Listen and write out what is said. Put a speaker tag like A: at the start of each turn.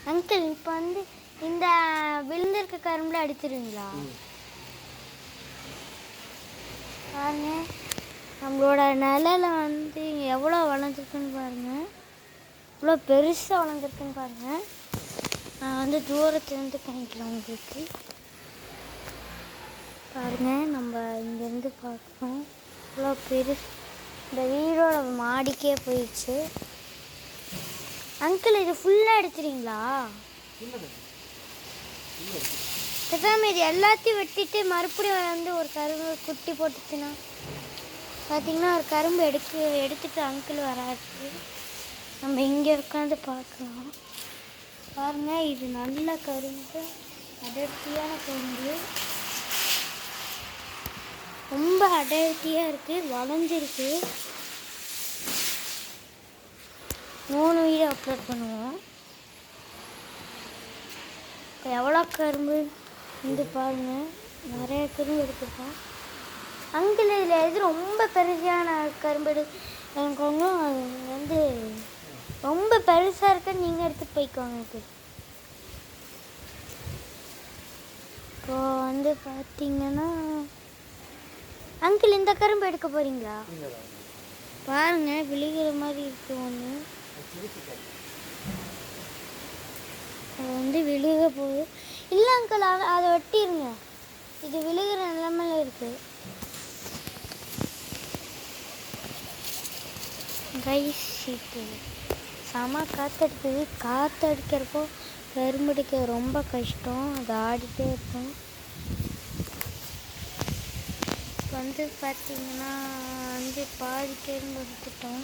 A: Uncle இப்போ வந்து இந்த விழுந்திருக்க கரும்புல அடிச்சிருவீங்களா? பாருங்க நம்மளோட நிலையில வந்து எவ்வளோ வளர்ந்துருக்குன்னு பாருங்கள், இவ்வளோ பெருசாக வளர்ந்துருக்குன்னு பாருங்கள். நான் வந்து தூரத்துலேருந்து காமிக்கிறேன் உங்களுக்கு. பாருங்கள், நம்ம இங்கேருந்து பார்க்குறோம் இவ்வளோ பெருசு. இந்த வீடோட மாடிக்கே போயிடுச்சு. அங்கிள் இது ஃபுல்லாக எடுத்துறீங்களா? பேசாம இது எல்லாத்தையும் வெட்டிட்டு மறுபடியும் வந்து ஒரு கரும்பு குட்டி போட்டுச்சுன்னா பார்த்தீங்கன்னா ஒரு கரும்பு எடுத்துட்டு அங்கிள் வராது. நம்ம இங்கே உட்காந்து பார்க்கலாம். பாருங்க, இது நல்ல கரும்பு, அடர்த்தியான கரும்பு, ரொம்ப அடர்த்தியாக இருக்குது, வளைஞ்சிருக்கு. 3 வீடியோ அப்லோட் பண்ணுவோம். இப்போ எவ்வளோ கரும்பு வந்து பாருங்கள், நிறைய கரும்பு எடுத்துருக்கோம். அங்கிள் இதில் எது ரொம்ப பெருசான கரும்பு எனக்கு வந்து ரொம்ப பெருசாக இருக்குன்னு நீங்கள் எடுத்துகிட்டு போய்க்கோங்க. எனக்கு இப்போ வந்து பார்த்தீங்கன்னா அங்கிள் இந்த கரும்பு எடுக்க போகிறீங்களா? பாருங்கள், விழுகிற மாதிரி இருக்கு ஒன்று. அது வந்து விழுக போகுது. இல்லை அங்கிள், அதை வெட்டிடுங்க, இது விழுகிற நிலைமையில் இருக்குது. ரைஸ் ஷீட்டு செம காற்றடிக்குது. காற்றடிக்கிறப்போ கரும்படிக்க ரொம்ப கஷ்டம், அது ஆடிட்டே இருக்கும். வந்து பார்த்திங்கன்னா வந்து பாதி கரும்பு எடுத்துட்டோம்.